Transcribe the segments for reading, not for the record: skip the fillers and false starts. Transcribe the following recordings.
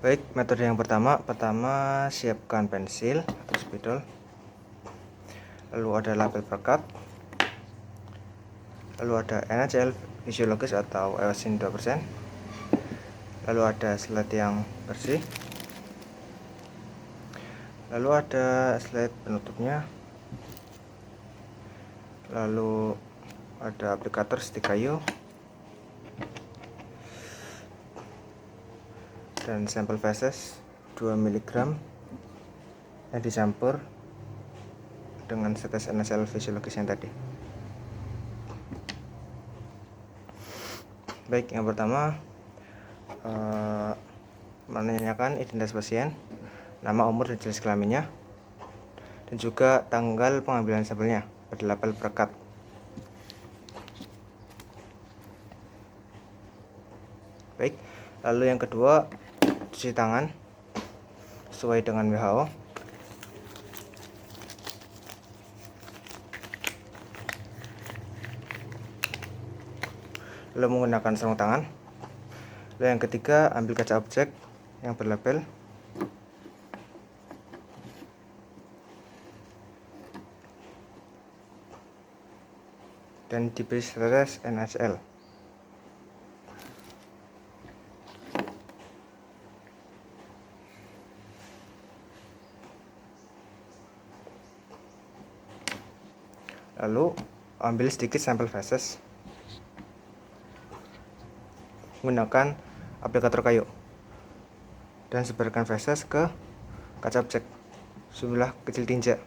Baik, metode yang pertama siapkan pensil atau spidol, lalu ada label perekat, lalu ada NHL fisiologis atau eosin 2%, lalu ada slide yang bersih, lalu ada slide penutupnya, lalu ada aplikator stik kayu, dan sampel feses 2 mg yang dicampur dengan setes NaCl fisiologis yang tadi. Baik, yang pertama menanyakan identitas pasien, nama, umur, dan jenis kelaminnya, dan juga tanggal pengambilan sampelnya pada label perekat. Baik, lalu yang kedua, cuci tangan sesuai dengan WHO. Lalu menggunakan sarung tangan. Lalu yang ketiga, ambil kaca objek yang berlabel. Dan diberi setes NaCl. Lalu ambil sedikit sampel feses menggunakan aplikator kayu dan sebarkan feses ke kaca objek sebelah kecil tinja.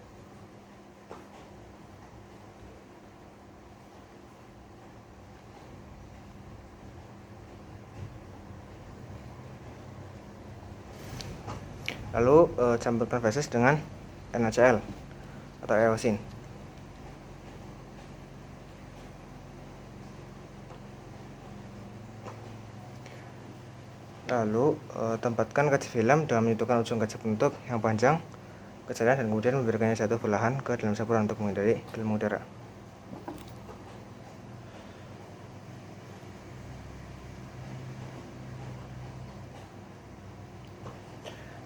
Lalu campurkan feses dengan NaCl atau eosin. Lalu tempatkan kaca film dengan menyatukan ujung kaca penutup yang panjang ke jalan dan kemudian membiarkannya jatuh perlahan ke dalam saluran untuk menghindari gelombang udara.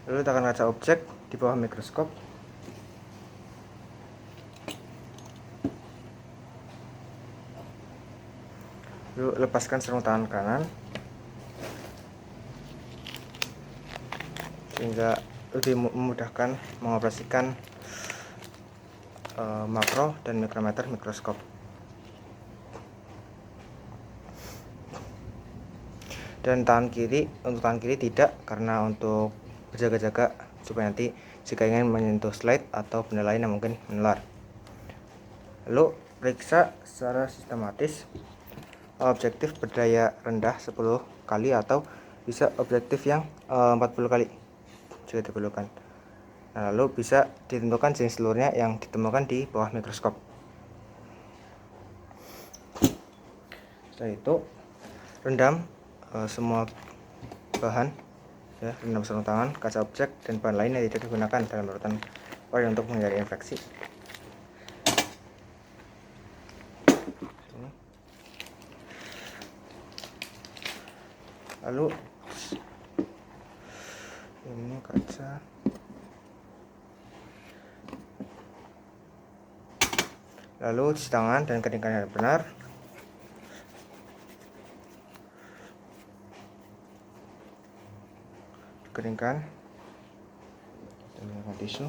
Lalu letakkan kaca objek di bawah mikroskop. Lalu lepaskan sarung tangan kanan sehingga lebih memudahkan mengoperasikan makro dan mikrometer mikroskop. Dan untuk tangan kiri tidak, karena untuk berjaga-jaga supaya nanti jika ingin menyentuh slide atau benda lain yang mungkin menular. Lalu periksa secara sistematis objektif berdaya rendah 10 kali atau bisa objektif yang 40 kali jika diperlukan. Nah, lalu bisa ditentukan jenis telurnya yang ditemukan di bawah mikroskop. Setelah itu rendam semua bahan, ya, rendam sarung tangan, kaca objek, dan bahan lain yang tidak digunakan dalam larutan oil untuk menghindari infeksi. Lalu ini kaca. Lalu cuci tangan dan keringkan dengan benar. Keringkan dan menggunakan tisu.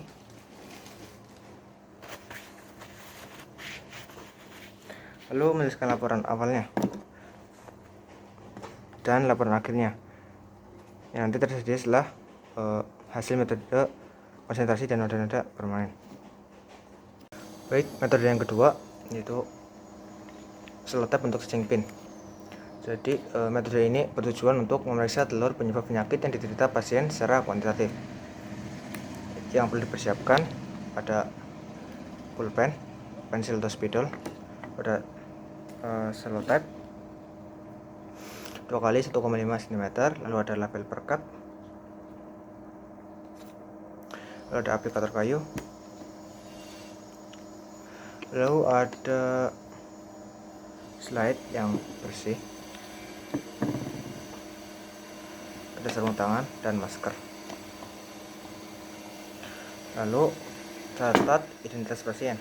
Lalu menuliskan laporan awalnya dan laporan akhirnya yang nanti tersedia setelah hasil metode konsentrasi dan nada-nada bermain. Baik, metode yang kedua yaitu selotip untuk stitching pin. Jadi metode ini bertujuan untuk memeriksa telur penyebab penyakit yang diderita pasien secara kuantitatif. Yang perlu dipersiapkan ada pulpen, pensil atau spidol, ada selotip 2 kali 1,5 cm, lalu ada label perekat, lalu ada aplikator kayu, lalu ada slide yang bersih, ada sarung tangan dan masker. Lalu catat identitas pasien.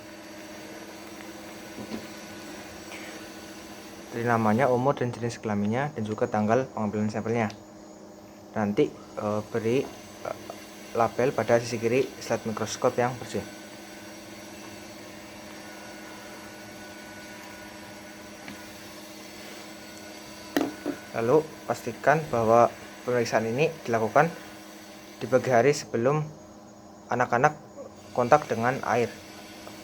Dari namanya, umur dan jenis kelaminnya, dan juga tanggal pengambilan sampelnya. Nanti beri label pada sisi kiri slide mikroskop yang bersih. Lalu pastikan bahwa pemeriksaan ini dilakukan di pagi hari sebelum anak-anak kontak dengan air,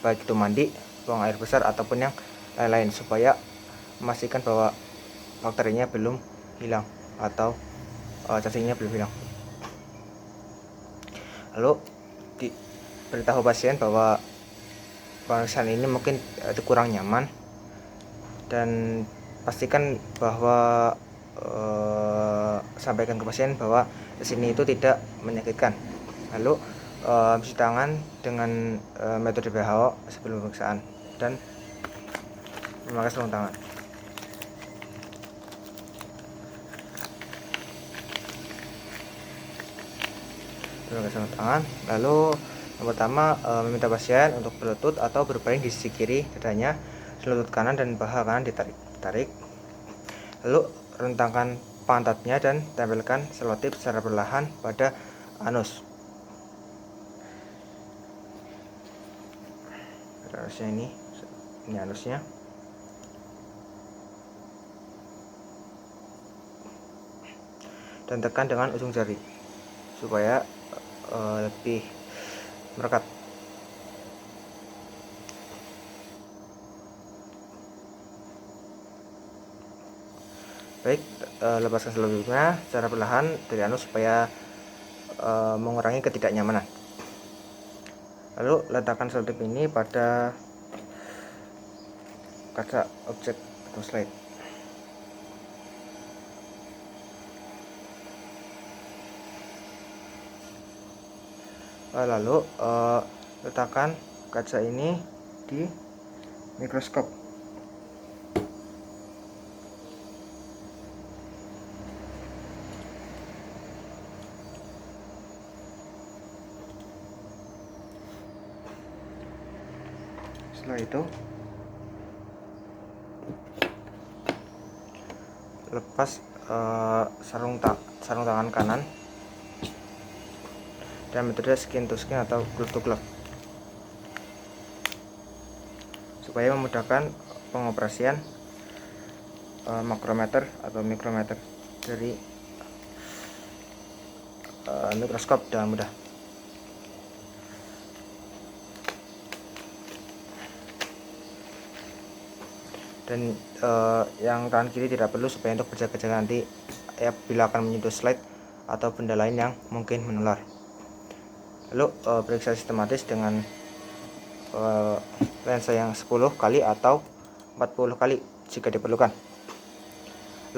baik itu mandi, buang air besar, ataupun yang lain-lain, supaya memastikan bahwa bakterinya belum hilang atau cacingnya belum hilang. Lalu diberitahu pasien bahwa pemeriksaan ini mungkin kurang nyaman, dan pastikan bahwa sampaikan ke pasien bahwa kesini itu tidak menyakitkan. Lalu cuci tangan dengan metode WHO sebelum pemeriksaan dan memakai sarung tangan. Memakai sarung tangan. Lalu yang pertama, meminta pasien untuk berlutut atau berbaring di sisi kiri dadanya, lutut kanan dan paha kanan ditarik. Lalu rentangkan pantatnya dan tempelkan selotip secara perlahan pada anus. Anusnya ini anusnya. Dan tekan dengan ujung jari supaya lebih merekat. Baik, lepaskan selotipnya secara perlahan dari anus supaya mengurangi ketidaknyamanan. Lalu letakkan selotip ini pada kaca objek atau slide. Lalu letakkan kaca ini di mikroskop. Setelah itu lepas sarung tangan kanan dan metode skin to skin atau glove to glove supaya memudahkan pengoperasian makrometer atau mikrometer dari mikroskop dengan mudah. Dan yang tangan kiri tidak perlu, supaya untuk berjaga-jaga nanti bila akan menyentuh slide atau benda lain yang mungkin menular. Lalu periksa sistematis dengan lensa yang 10 kali atau 40 kali jika diperlukan.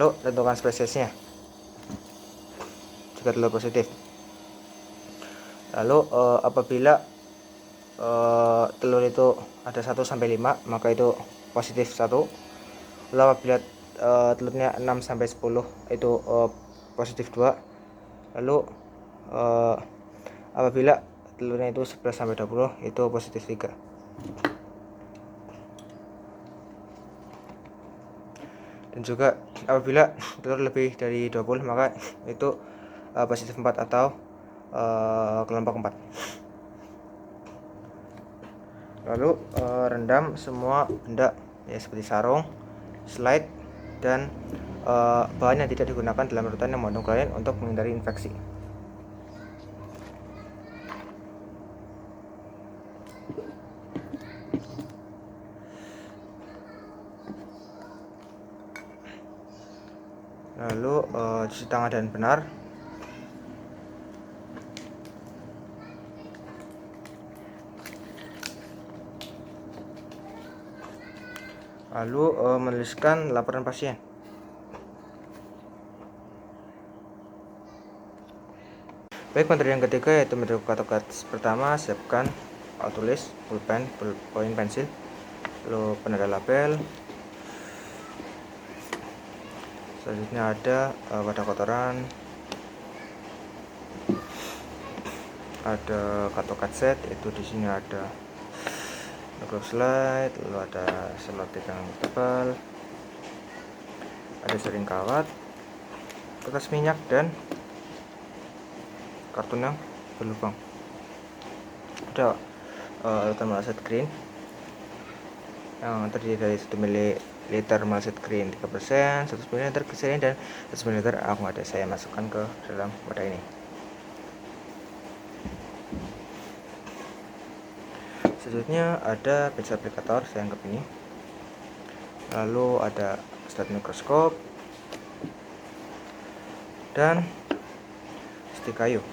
Lalu tentukan spesiesnya jika telur positif. Lalu apabila telur itu ada 1-5, maka itu positif 1. Lalu apabila telurnya 6-10 itu positif 2. Lalu apabila telurnya itu 11-20 itu positif 3. Dan juga apabila telur lebih dari 20, maka itu positif 4 atau kelompok 4. Lalu rendam semua benda seperti sarung, slide, dan bahan yang tidak digunakan dalam rutan yang mengandung klorine untuk menghindari infeksi. Lalu cuci tangan dengan benar. Lalu menuliskan laporan pasien. Baik, materi yang ketiga yaitu metode kata-kata. Pertama, siapkan alat tulis, pulpen, poin, pensil, lalu penanda label. Selanjutnya ada wadah kotoran, ada kartu set, itu di sini ada micro slide, lalu ada selotip yang tebal, ada jaring kawat, kertas minyak, dan karton yang berlubang. Ada urutan malset green yang terdiri dari 1 ml malset green 3%, 100 ml glycerin, dan 100 ml aqua. Saya masukkan ke dalam wadah ini. Selanjutnya ada pinset aplikator, saya anggap ini. Lalu ada slide mikroskop dan stik kayu.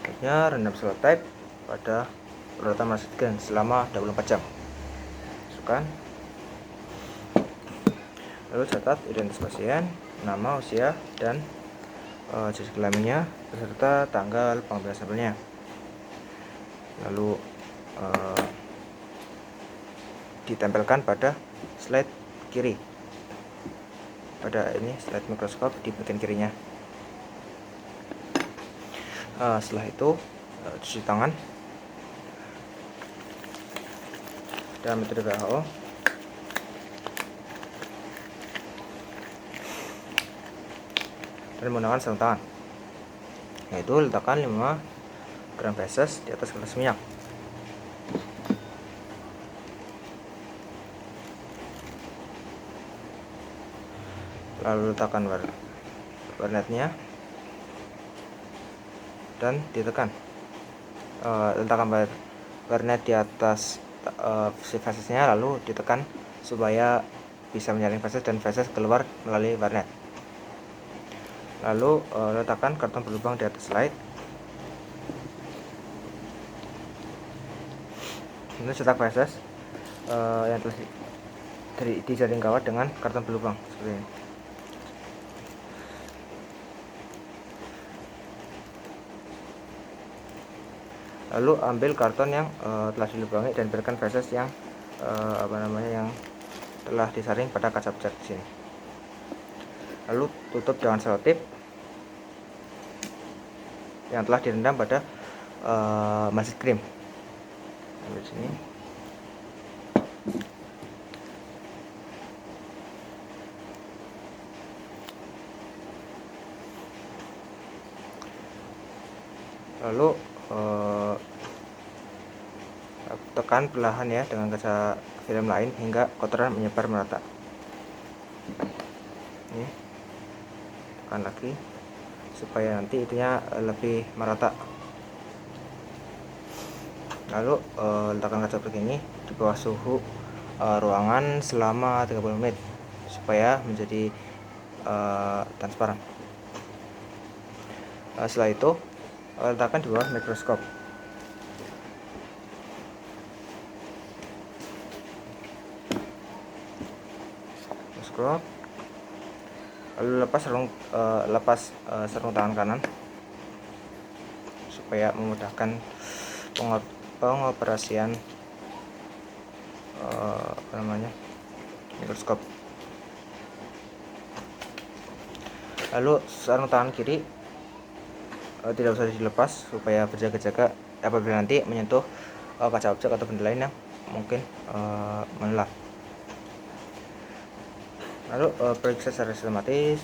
Selanjutnya rendam selotip pada urutan malset green selama 24 jam. Masukkan. Lalu catat identitas pasien, nama, usia, dan jenis kelaminnya beserta tanggal pengambilan sampelnya. Lalu ditempelkan pada slide kiri, pada ini slide mikroskop di bagian kirinya. Setelah itu cuci tangan dalam metode WHO. Dan menggunakan sarung tangan, yaitu letakkan 5 gram feses di atas kertas minyak. Lalu letakkan warnetnya dan ditekan. Letakkan warnet di atas si fesesnya, lalu ditekan supaya bisa menyaring feses dan feses keluar melalui warnet. Lalu letakkan karton berlubang di atas slide. Ini cetak feses yang telah di jaring kawat dengan karton berlubang seperti ini. Lalu ambil karton yang telah dilubangi dan berikan feses yang yang telah disaring pada kaca pecah di sini. Lalu tutup dengan selotip yang telah direndam pada malset krim. Ambil sini. Lalu tekan perlahan ya dengan kaca film lain hingga kotoran menyebar merata. Ini tekan lagi supaya nanti itunya lebih merata. Lalu letakkan kaca begini di bawah suhu ruangan selama 30 menit supaya menjadi transparan. Setelah itu letakkan di bawah mikroskop. Lalu lepas sarung tangan kanan supaya memudahkan pengoperasian mikroskop. Lalu sarung tangan kiri tidak usah dilepas supaya berjaga-jaga apabila nanti menyentuh kaca objek atau benda lain yang mungkin menelan. Lalu periksa secara sistematis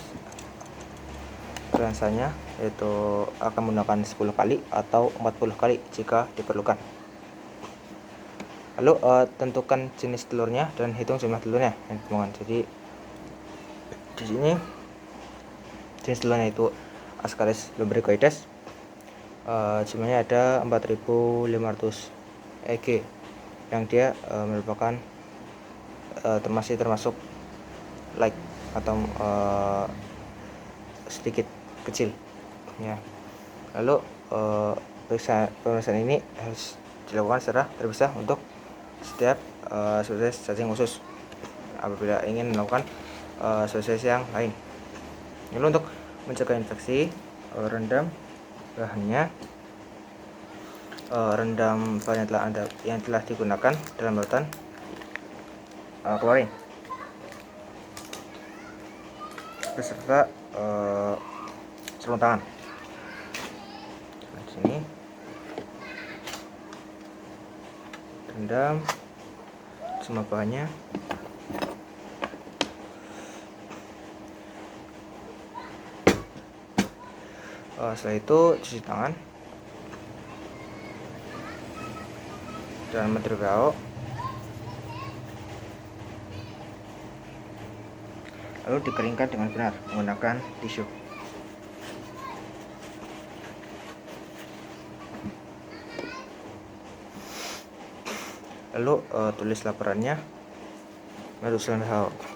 lensanya, yaitu akan menggunakan 10 kali atau 40 kali jika diperlukan. Lalu tentukan jenis telurnya dan hitung jumlah telurnya yang ditemukan. Jadi di sini jenis telurnya itu Ascaris lumbricoides, jumlahnya ada 4500 EG yang dia merupakan termasuk like atau sedikit kecil ya. Lalu pemeriksaan ini harus dilakukan secara terpisah untuk setiap spesies cacing khusus apabila ingin melakukan spesies yang lain. Lalu untuk mencegah infeksi, rendam bahannya, rendam bahan yang telah digunakan dalam larutan klorin beserta sarung tangan. rendam semua bahannya. Setelah itu cuci tangan dan menteri WHO, lalu dikeringkan dengan benar menggunakan tisu. Lalu tulis laporannya menurut WHO.